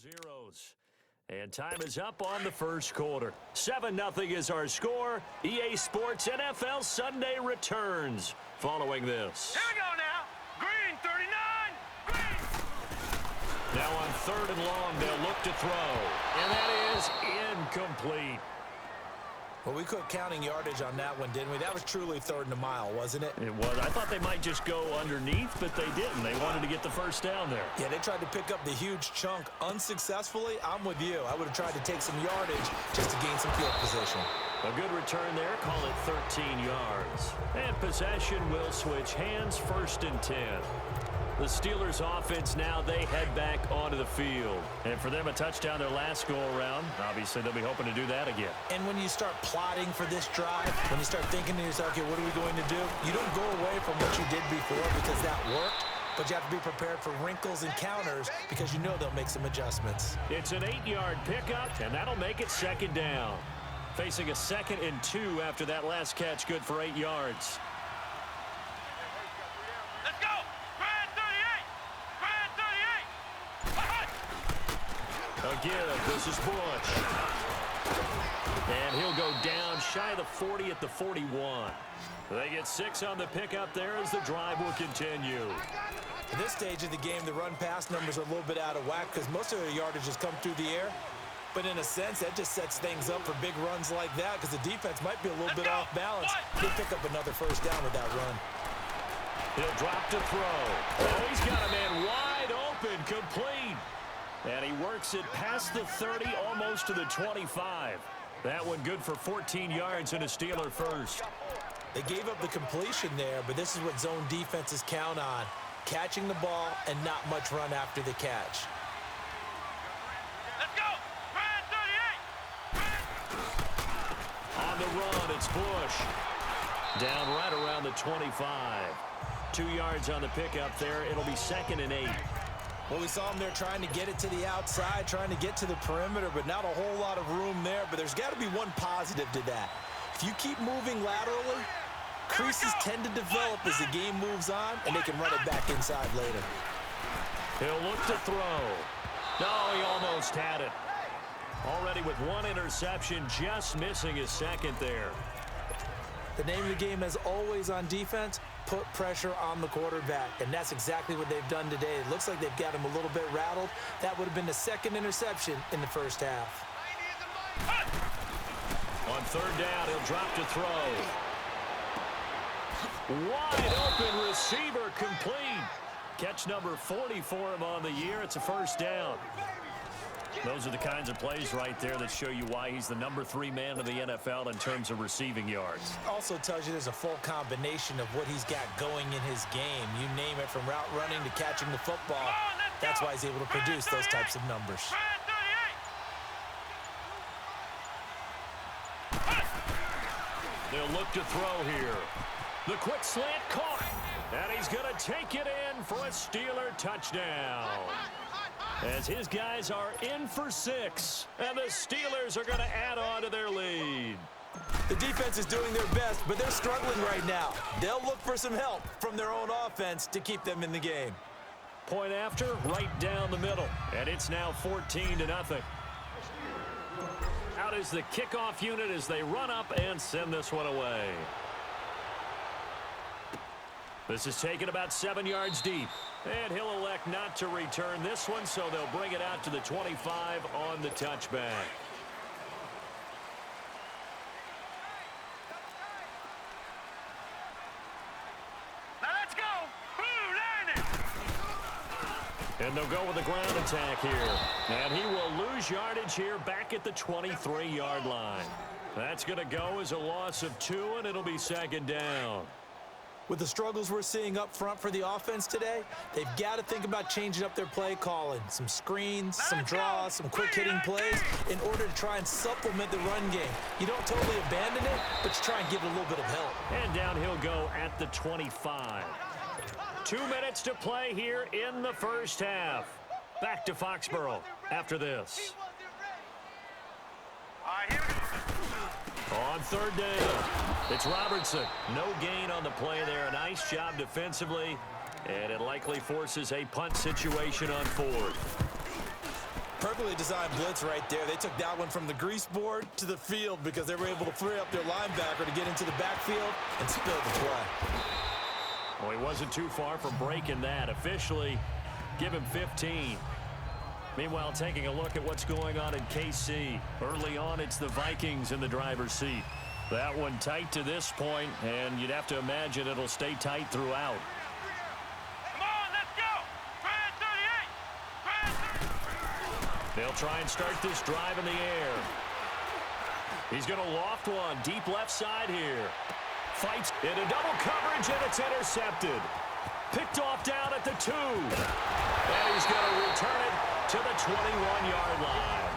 Zeros. And time is up on the first quarter. 7-0 is our score. EA Sports NFL Sunday returns following this. Here we go now. Green, 39. Green. Now on 3rd and long, they'll look to throw. And that is incomplete. Well, we quit counting yardage on that one, didn't we? That was truly 3rd and a mile, wasn't it? It was. I thought they might just go underneath, but they didn't. They wanted to get the first down there. Yeah, they tried to pick up the huge chunk unsuccessfully. I'm with you. I would have tried to take some yardage just to gain some field position. A good return there. Call it 13 yards. And possession will switch hands, 1st and 10. The Steelers offense now, they head back onto the field. And for them, a touchdown their last go-around. Obviously, they'll be hoping to do that again. And when you start plotting for this drive, when you start thinking to yourself, okay, what are we going to do? You don't go away from what you did before because that worked, but you have to be prepared for wrinkles and counters because you know they'll make some adjustments. It's an 8-yard pickup, and that'll make it 2nd down. Facing a 2nd and 2 after that last catch, good for 8 yards. Let's go. Again, this is Bush. And he'll go down shy of the 40 at the 41. They get 6 on the pickup there as the drive will continue. At this stage of the game, the run-pass numbers are a little bit out of whack because most of their yardage has come through the air. But in a sense, that just sets things up for big runs like that because the defense might be a little bit off balance. They pick up another 1st down with that run. He'll drop to throw. Oh, he's got a man wide open, complete. And he works it past the 30, almost to the 25. That one good for 14 yards and a Steeler first. They gave up the completion there, but this is what zone defenses count on. Catching the ball and not much run after the catch. Let's go. Red 38. On the run, it's Bush. Down right around the 25. 2 yards on the pickup there. It'll be 2nd and 8. Well, we saw him there trying to get it to the outside, trying to get to the perimeter, but not a whole lot of room there. But there's got to be one positive to that. If you keep moving laterally, creases tend to develop as the game moves on, and they can run it back inside later. He'll look to throw. No, he almost had it. Already with 1 interception, just missing his 2nd there. The name of the game, as always on defense, put pressure on the quarterback, and that's exactly what they've done today. It looks like they've got him a little bit rattled. That would have been the 2nd interception in the 1st half. On 3rd down, he'll drop to throw. Wide open receiver, complete. Catch number 40 for him on the year. It's a 1st down. Those are the kinds of plays right there that show you why he's the number 3 man in the NFL in terms of receiving yards. Also tells you there's a full combination of what he's got going in his game. You name it, from route running to catching the football. That's why he's able to produce those types of numbers. They'll look to throw here. The quick slant caught. And he's going to take it in for a Steeler touchdown. As his guys are in for 6. And the Steelers are going to add on to their lead. The defense is doing their best, but they're struggling right now. They'll look for some help from their own offense to keep them in the game. Point after, right down the middle. And it's now 14-0. Out is the kickoff unit as they run up and send this one away. This is taken about 7 yards deep. And he'll elect not to return this one, so they'll bring it out to the 25 on the touchback. Now let's go. Blue landing. And they'll go with the ground attack here. And he will lose yardage here back at the 23-yard line. That's going to go as a loss of 2, and it'll be 2nd down. With the struggles we're seeing up front for the offense today, they've got to think about changing up their play calling. Some screens, some draws, some quick-hitting plays in order to try and supplement the run game. You don't totally abandon it, but you try and give it a little bit of help. And down he'll go at the 25. 2 minutes to play here in the 1st half. Back to Foxborough after this. All right, here we go. On 3rd down, it's Robertson. No gain on the play there. A nice job defensively, and it likely forces a punt situation on 4th. Perfectly designed blitz right there. They took that one from the grease board to the field because they were able to free up their linebacker to get into the backfield and spill the play. Well, he wasn't too far from breaking that. Officially, give him 15. Meanwhile, taking a look at what's going on in KC. Early on, it's the Vikings in the driver's seat. That one tight to this point, and you'd have to imagine it'll stay tight throughout. Come on, let's go. Brad 38. They'll try and start this drive in the air. He's going to loft one deep left side here. Fights into double coverage, and it's intercepted. Picked off down at the 2. And he's going to return it to the 21-yard line.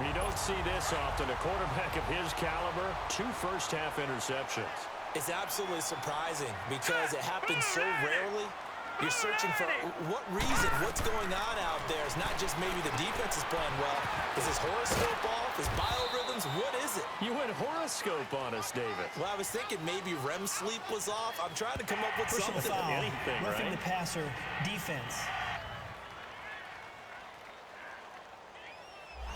You don't see this often. A quarterback of his caliber, 2 first-half interceptions. It's absolutely surprising because it happens so rarely. You're searching for what reason, what's going on out there. It's not just maybe the defense is playing well. Is his horoscope off? His biorhythms? What is it? You went horoscope on us, David. Well, I was thinking maybe REM sleep was off. I'm trying to come up with Personal something. foul, Anything, roughing right? the passer, defense.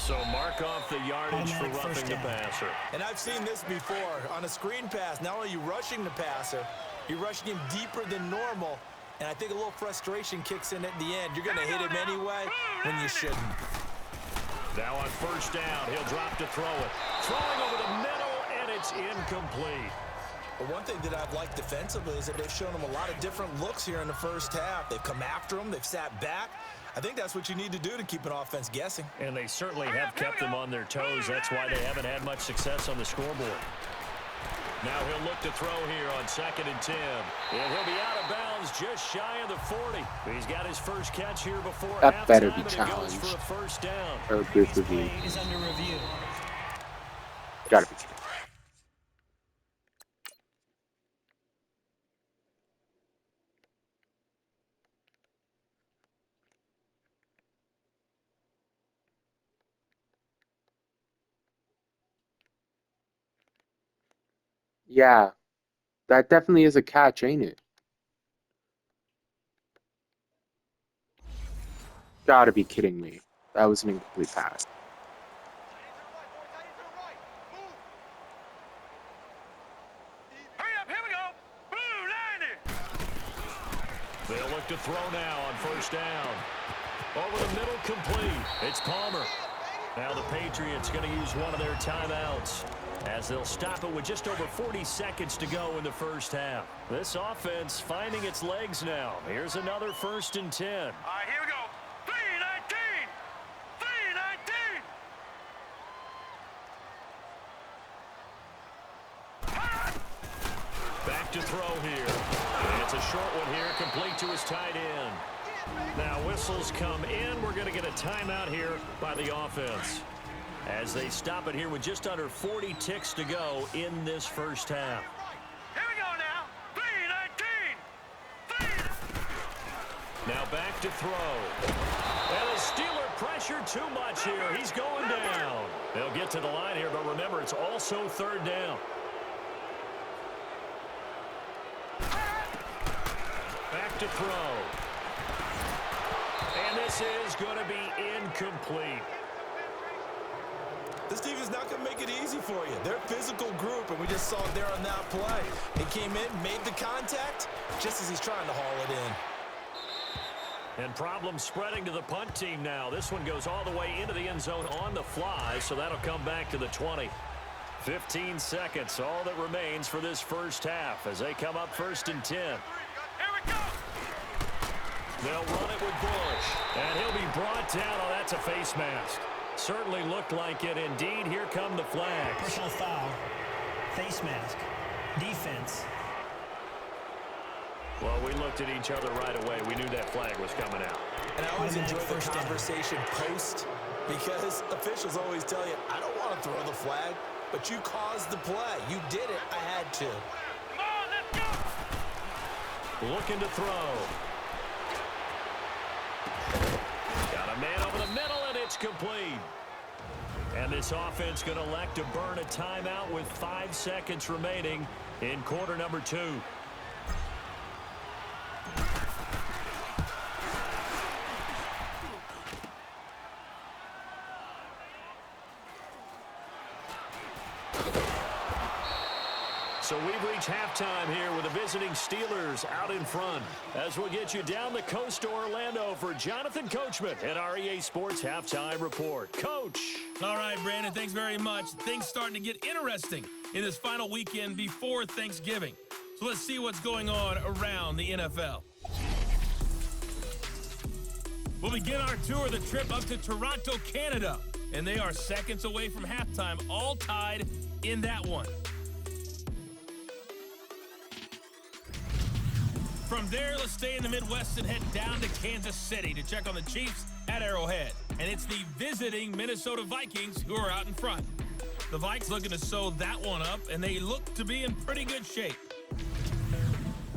So mark off the yardage for Automatic roughing first the down. passer. And I've seen this before. On a screen pass, not only are you rushing the passer, you're rushing him deeper than normal. And I think a little frustration kicks in at the end. You're going to hit him anyway when you shouldn't. Now on first down, he'll drop to throw it. Throwing over the middle, and it's incomplete. But one thing that I've liked defensively is that they've shown him a lot of different looks here in the first half. They've come after him. They've sat back. I think that's what you need to do to keep an offense guessing. And they certainly have kept them on their toes. That's why they haven't had much success on the scoreboard. Now he'll look to throw here on 2nd and 10. And he'll be out of bounds just shy of the 40. He's got his first catch here before That better be halftime, and it goes for a first down. I agree with you. Play is under review. Gotta be kidding. Yeah, that definitely is a catch, ain't it? Gotta be kidding me. That was an incomplete pass. Hurry up, here we go. Blue 90. They'll look to throw now on first down. Over the middle, complete. It's Palmer. Now the Patriots going to use one of their timeouts as they'll stop it with just over 40 seconds to go in the first half. This offense finding its legs now. Here's another 1st and 10. All right, here we go. 319. 319. Back to throw here. And it's a short one here, complete to his tight end. Now whistles come in. We're going to get a timeout here by the offense as they stop it here with just under 40 ticks to go in this first half. Here we go now. 319. Now back to throw. And the Steeler pressure too much here. He's going down. They'll get to the line here, but remember, it's also 3rd down. Back to throw. And this is going to be incomplete. This defense is not going to make it easy for you. They're a physical group, and we just saw it there on that play. He came in, made the contact, just as he's trying to haul it in. And problems spreading to the punt team now. This one goes all the way into the end zone on the fly, so that'll come back to the 20. 15 seconds, all that remains for this first half as they come up 1st and 10. Here we go. They'll run it with Bush, and he'll be brought down. Oh, that's a face mask. Certainly looked like it. Indeed, here come the flags. Personal foul, face mask, defense. Well, we looked at each other right away. We knew that flag was coming out. And I always Automatic enjoy the first down. conversation post because officials always tell you, I don't want to throw the flag, but you caused the play. You did it. I had to. Come on, let's go. Looking to throw. Got a man over the middle, and it's complete. And this offense going to elect to burn a timeout with 5 seconds remaining in quarter number 2. So we've reached halftime here with the visiting Steelers out in front. As we'll get you down the coast to Orlando for Jonathan Coachman at our EA Sports Halftime Report. Coach. All right, Brandon, thanks very much. Things starting to get interesting in this final weekend before Thanksgiving. So let's see what's going on around the NFL. We'll begin our tour of the trip up to Toronto, Canada. And they are seconds away from halftime, all tied in that one. From there, let's stay in the Midwest and head down to Kansas City to check on the Chiefs at Arrowhead. And it's the visiting Minnesota Vikings who are out in front. The Vikes looking to sew that one up, and they look to be in pretty good shape.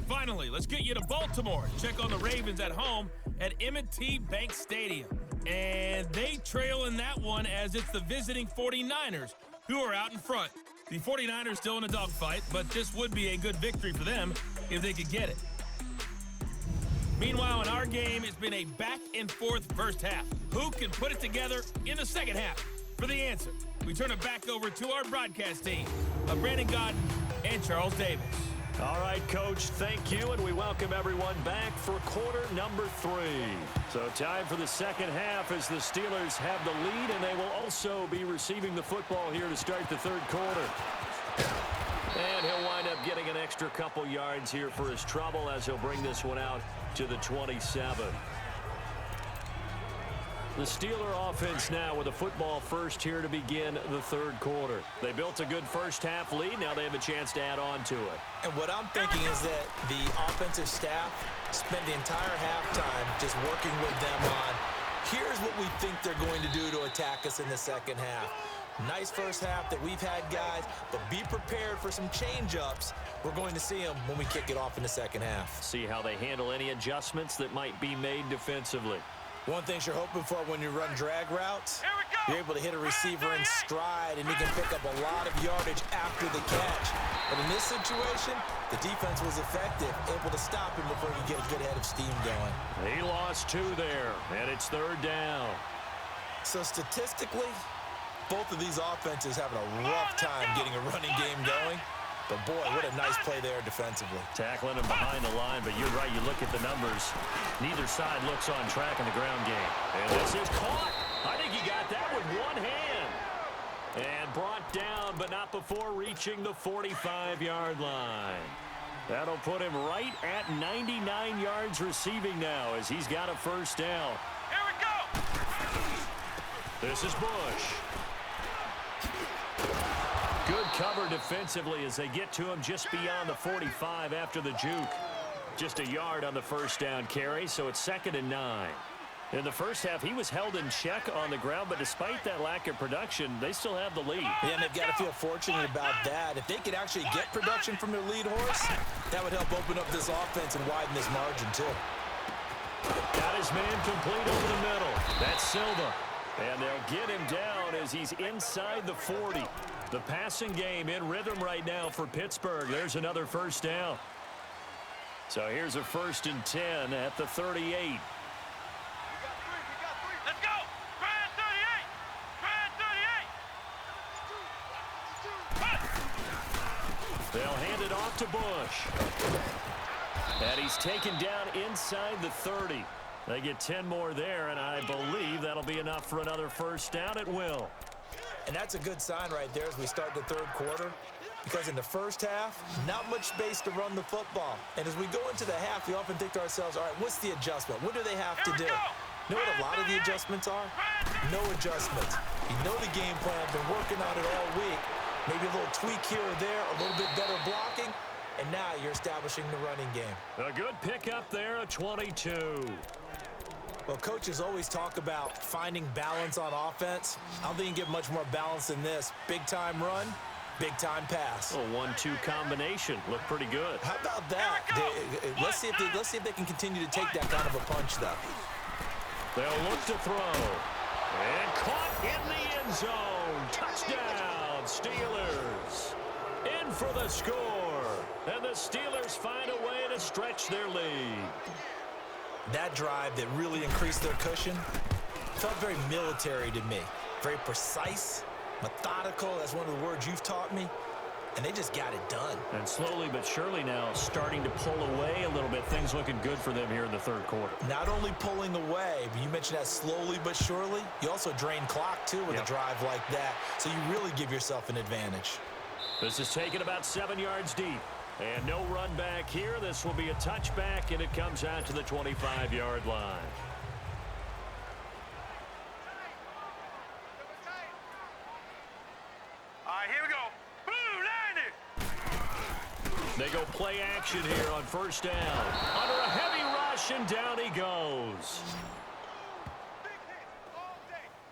Finally, let's get you to Baltimore. Check on the Ravens at home at M&T Bank Stadium. And they trail in that one as it's the visiting 49ers who are out in front. The 49ers still in a dogfight, but this would be a good victory for them if they could get it. Meanwhile, in our game, it's been a back-and-forth first half. Who can put it together in the second half? For the answer, we turn it back over to our broadcast team of Brandon Godden and Charles Davis. All right, Coach, thank you, and we welcome everyone back for quarter number 3. So time for the second half as the Steelers have the lead, and they will also be receiving the football here to start the third quarter. And he'll wind up getting an extra couple yards here for his trouble as he'll bring this one out to the 27. The Steeler offense now with a football first here to begin the third quarter. They built a good first half lead. Now they have a chance to add on to it. And what I'm thinking is that the offensive staff spent the entire halftime just working with them on, here's what we think they're going to do to attack us in the second half. Nice first half that we've had, guys, but be prepared for some change-ups. We're going to see them when we kick it off in the second half. See how they handle any adjustments that might be made defensively. One thing you're hoping for when you run drag routes, you're able to hit a receiver in stride, and he can pick up a lot of yardage after the catch. But in this situation, the defense was effective, able to stop him before he get a good head of steam going. He lost 2 there, and it's third down. So statistically, both of these offenses having a rough time getting a running game going. But, boy, what a nice play there defensively. Tackling him behind the line, but you're right. You look at the numbers. Neither side looks on track in the ground game. And this is caught. I think he got that with one hand. And brought down, but not before reaching the 45-yard line. That'll put him right at 99 yards receiving now as he's got a first down. Here we go. This is Bush. Good cover defensively as they get to him just beyond the 45 after the juke. Just a yard on the first down carry, so it's 2nd and 9. In the first half, he was held in check on the ground, but despite that lack of production, they still have the lead. Yeah, and they've got to feel fortunate about that. If they could actually get production from their lead horse, that would help open up this offense and widen this margin, too. Got his man complete over the middle. That's Silva. And they'll get him down as he's inside the 40. The passing game in rhythm right now for Pittsburgh. There's another first down. So here's a 1st and 10 at the 38. Let's go. Try at 38. Try at 38. They'll hand it off to Bush. And he's taken down inside the 30. They get 10 more there, and I believe that'll be enough for another first down at will. And that's a good sign right there as we start the third quarter, because in the first half, not much space to run the football. And as we go into the half, we often think to ourselves, all right, what's the adjustment? What do they have to do? You know what a lot of the adjustments are? No adjustments. You know the game plan, been working on it all week. Maybe a little tweak here or there, a little bit better blocking, and now you're establishing the running game. A good pickup there at 22. Well, coaches always talk about finding balance on offense. I don't think you can get much more balance than this. Big-time run, big-time pass. A 1-2 combination. Looked pretty good. How about that? Let's see if they can continue to take that kind of a punch, though. They'll look to throw. And caught in the end zone. Touchdown, Steelers. In for the score. And the Steelers find a way to stretch their lead. That drive that really increased their cushion felt very military to me. Very precise, methodical. That's one of the words you've taught me. and they just got it done. And slowly but surely now starting to pull away a little bit. Things looking good for them here in the third quarter. Not only pulling away, but you mentioned that slowly but surely. You also drain clock, too, with a drive like that. So you really give yourself an advantage. This is taken about 7 yards deep. And no run back here. This will be a touchback, and it comes out to the 25-yard line. All right, here we go. Boo, line it. They go play action here on first down. Under a heavy rush, and down he goes.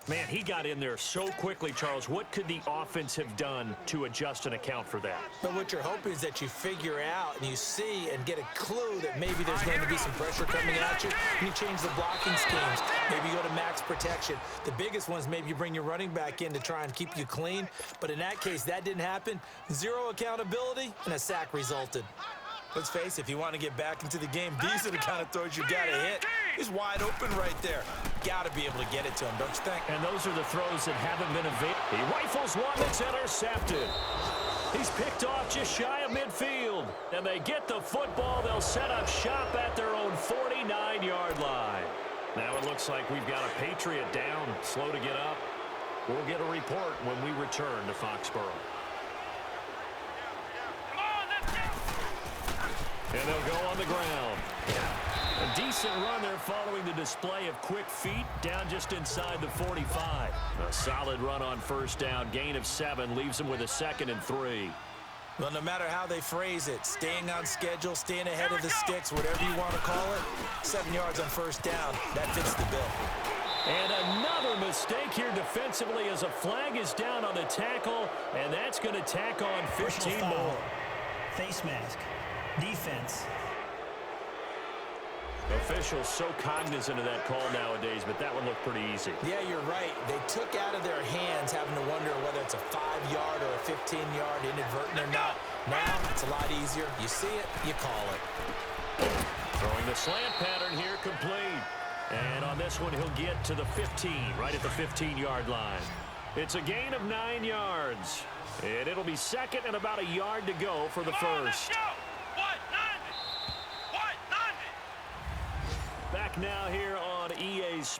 Man, he got in there so quickly, Charles. What could the offense have done to adjust and account for that? But what you're hoping is that you figure out and you see and get a clue that maybe there's going to be some pressure coming at you, and you change the blocking schemes. Maybe you go to max protection. The biggest one is maybe you bring your running back in to try and keep you clean. But in that case, that didn't happen. Zero accountability, and a sack resulted. Let's face it, if you want to get back into the game, these are the kind of throws you got to hit. He's wide open right there. Got to be able to get it to him, don't you think? And those are the throws that haven't been available. He rifles one that's intercepted. He's picked off just shy of midfield. And they get the football. They'll set up shop at their own 49-yard line. Now it looks like we've got a Patriot down, slow to get up. We'll get a report when we return to Foxborough. And they'll go on the ground. A decent run there following the display of quick feet down just inside the 45. A solid run on first down. Gain of 7 leaves them with a 2nd and 3. Well, no matter how they phrase it, staying on schedule, staying ahead of the sticks, whatever you want to call it, 7 yards on first down, that fits the bill. And another mistake here defensively as a flag is down on the tackle, and that's going to tack on 15 more. Face mask. Defense. Officials so cognizant of that call nowadays, but that one looked pretty easy. Yeah, you're right. They took out of their hands having to wonder whether it's a 5-yard or a 15-yard inadvertent or not. Now it's a lot easier. You see it, you call it. Throwing the slant pattern here complete. And on this one, he'll get to the 15, right at the 15-yard line. It's a gain of 9 yards. And it'll be 2nd and about a yard to go for the first. Back now here on EA's